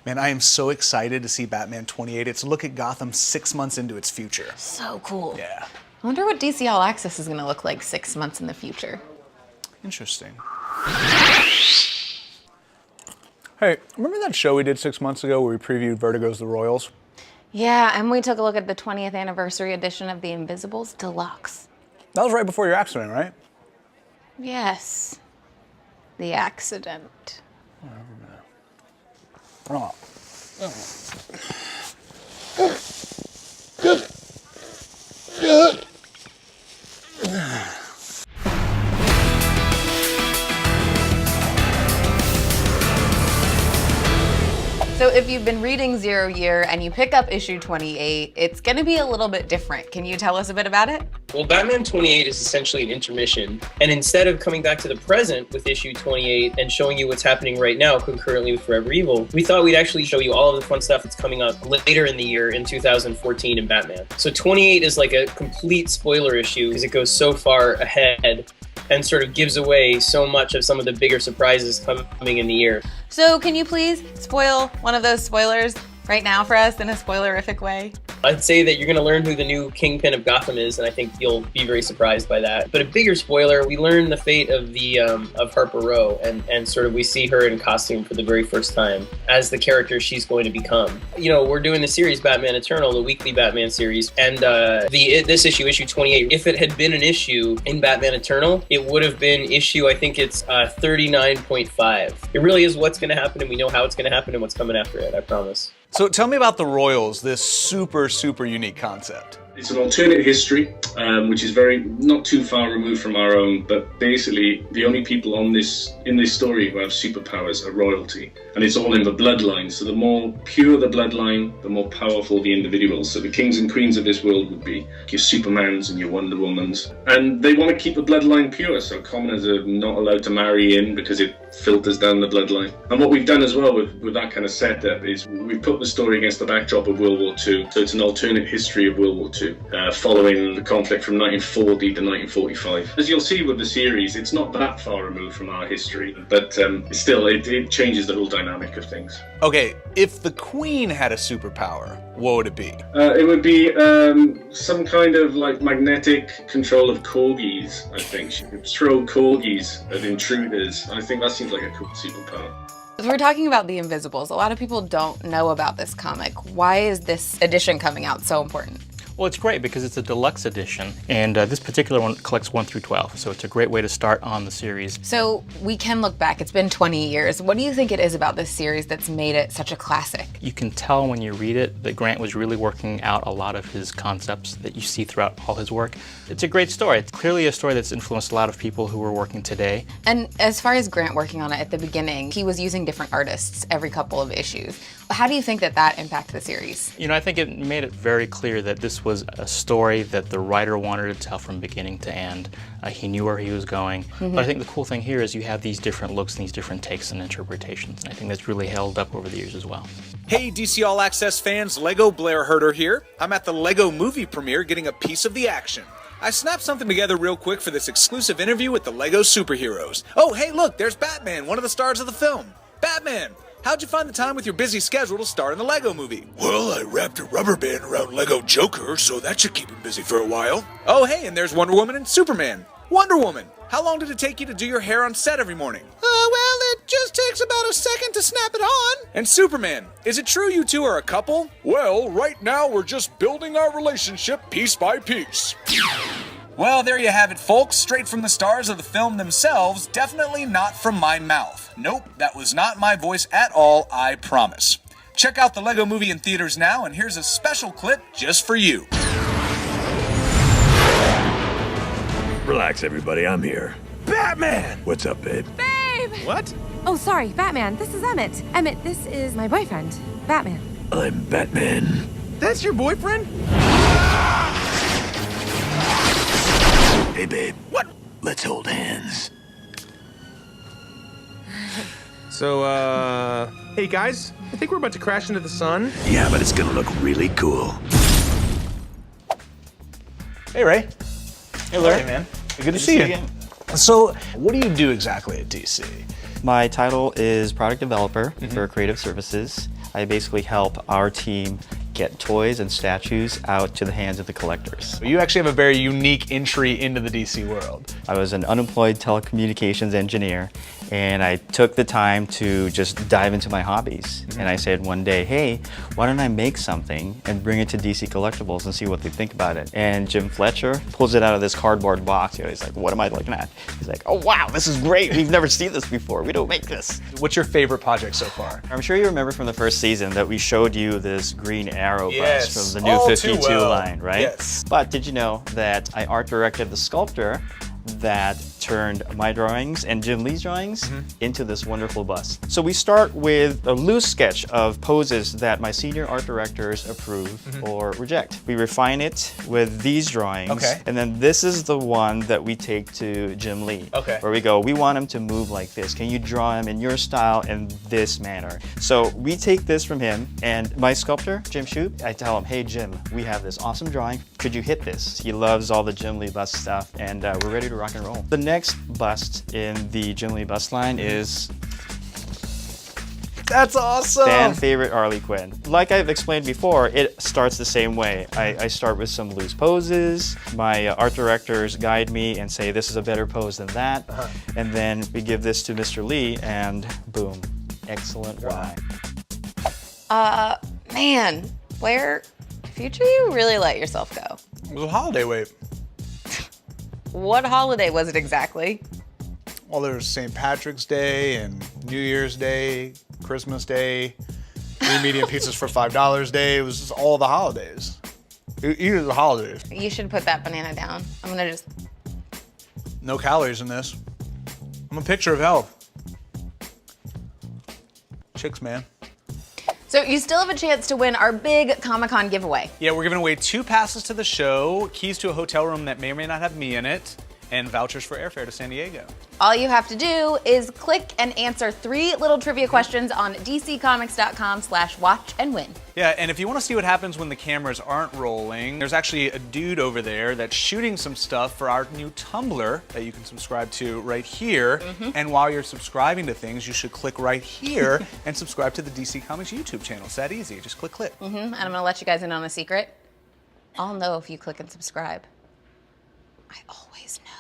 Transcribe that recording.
Man, I am so excited to see Batman 28. It's a look at Gotham 6 months into its future. So cool. Yeah. I wonder what DC All Access is gonna look like 6 months in the future. Interesting. Hey, remember that show we did 6 months ago where we previewed Vertigo's The Royals? Yeah, and we took a look at the 20th anniversary edition of The Invisibles Deluxe. That was right before your accident, right? Yes. The accident. Oh. So if you've been reading Zero Year and you pick up issue 28, it's gonna be a little bit different. Can you tell us a bit about it? Well, Batman 28 is essentially an intermission, and instead of coming back to the present with issue 28 and showing you what's happening right now concurrently with Forever Evil, we thought we'd actually show you all of the fun stuff that's coming up later in the year in 2014 in Batman. So 28 is like a complete spoiler issue because it goes so far ahead and sort of gives away so much of some of the bigger surprises coming in the year. So can you please spoil one of those spoilers right now for us in a spoilerific way? I'd say that you're going to learn who the new Kingpin of Gotham is, and I think you'll be very surprised by that. But a bigger spoiler, we learn the fate of the of Harper Row, and sort of we see her in costume for the very first time as the character she's going to become. You know, we're doing the series Batman Eternal, the weekly Batman series, and this issue 28, if it had been an issue in Batman Eternal, it would have been issue, I think it's 39.5. It really is what's going to happen, and we know how it's going to happen and what's coming after it, I promise. So tell me about the Royals, this super, super unique concept. It's an alternate history, which is not too far removed from our own, but basically the only people in this story who have superpowers are royalty, and it's all in the bloodline. So the more pure the bloodline, the more powerful the individual. So the kings and queens of this world would be your Supermans and your Wonder Womans, and they want to keep the bloodline pure. So commoners are not allowed to marry in because it filters down the bloodline. And what we've done as well with that kind of setup is we've put the story against the backdrop of World War II. So it's an alternate history of World War II. Following the conflict from 1940 to 1945. As you'll see with the series, it's not that far removed from our history, but still, it changes the whole dynamic of things. Okay, if the Queen had a superpower, what would it be? It would be some kind of like magnetic control of corgis, I think. She could throw corgis at intruders. I think that seems like a cool superpower. So we're talking about The Invisibles. A lot of people don't know about this comic. Why is this edition coming out so important? Well, it's great because it's a deluxe edition, and this particular one collects 1 through 12, so it's a great way to start on the series. So we can look back, it's been 20 years. What do you think it is about this series that's made it such a classic? You can tell when you read it that Grant was really working out a lot of his concepts that you see throughout all his work. It's a great story. It's clearly a story that's influenced a lot of people who are working today. And as far as Grant working on it at the beginning, he was using different artists every couple of issues. How do you think that impacted the series? You know, I think it made it very clear that this was a story that the writer wanted to tell from beginning to end. He knew where he was going. But I think the cool thing here is you have these different looks and these different takes and interpretations, and I think that's really held up over the years as well. Hey DC All Access fans, Lego Blair Herder here. I'm at the Lego movie premiere getting a piece of the action. I snapped something together real quick for this exclusive interview with the Lego superheroes. Oh, hey look, there's Batman, one of the stars of the film. Batman! How'd you find the time with your busy schedule to star in the Lego movie? Well, I wrapped a rubber band around Lego Joker, so that should keep him busy for a while. Oh, hey, and there's Wonder Woman and Superman. Wonder Woman, how long did it take you to do your hair on set every morning? Well, it just takes about a second to snap it on. And Superman, is it true you two are a couple? Well, right now we're just building our relationship piece by piece. Well, there you have it, folks. Straight from the stars of the film themselves, definitely not from my mouth. Nope, that was not my voice at all, I promise. Check out the Lego movie in theaters now, and here's a special clip just for you. Relax, everybody, I'm here. Batman! What's up, babe? Babe! What? Oh, sorry, Batman. This is Emmett. Emmett, this is my boyfriend, Batman. I'm Batman. That's your boyfriend? Hey, babe. What? Let's hold hands. So, hey guys, I think we're about to crash into the sun. Yeah, but it's gonna look really cool. Hey, Ray. Hey, Larry. Hey, man. Good to see you again. So, what do you do exactly at DC? My title is product developer for creative services. I basically help our team get toys and statues out to the hands of the collectors. You actually have a very unique entry into the DC world. I was an unemployed telecommunications engineer, and I took the time to just dive into my hobbies. And I said one day, hey, why don't I make something and bring it to DC Collectibles and see what they think about it? And Jim Fletcher pulls it out of this cardboard box. He's like, what am I looking at? He's like, oh wow, this is great. We've never seen this before. We don't make this. What's your favorite project so far? I'm sure you remember from the first season that we showed you this green arrow Yes. bust from the new All too 52 well. line, right? Yes. But did you know that I art directed the sculptor that turned my drawings and Jim Lee's drawings into this wonderful bust? So we start with a loose sketch of poses that my senior art directors approve or reject. We refine it with these drawings, Okay. and then this is the one that we take to Jim Lee, Okay. where we go, we want him to move like this. Can you draw him in your style in this manner? So we take this from him, and my sculptor, Jim Shoup, I tell him, hey Jim, we have this awesome drawing. Could you hit this? He loves all the Jim Lee bust stuff, and we're ready to rock and roll. The next bust in the Jim Lee bust line is That's awesome. fan favorite Harley Quinn. Like I've explained before, it starts the same way. I start with some loose poses. My art directors guide me and say, this is a better pose than that. And then we give this to Mr. Lee, and boom, excellent ride. Man, Blair, future you really let yourself go. It was a holiday wait. What holiday was it exactly? Well, there was St. Patrick's Day and New Year's Day, Christmas Day, 3 medium pizzas for $5 Day. It was just all the holidays. Either the holidays. You should put that banana down. I'm gonna just... No calories in this. I'm a picture of health. Chicks, man. So you still have a chance to win our big Comic-Con giveaway. Yeah, we're giving away 2 passes to the show, keys to a hotel room that may or may not have me in it, and vouchers for airfare to San Diego. All you have to do is click and answer 3 little trivia questions on dccomics.com/watch and win. Yeah, and if you want to see what happens when the cameras aren't rolling, there's actually a dude over there that's shooting some stuff for our new Tumblr that you can subscribe to right here. And while you're subscribing to things, you should click right here and subscribe to the DC Comics YouTube channel. It's that easy. Just click. And I'm gonna let you guys in on a secret. I'll know if you click and subscribe. I always know.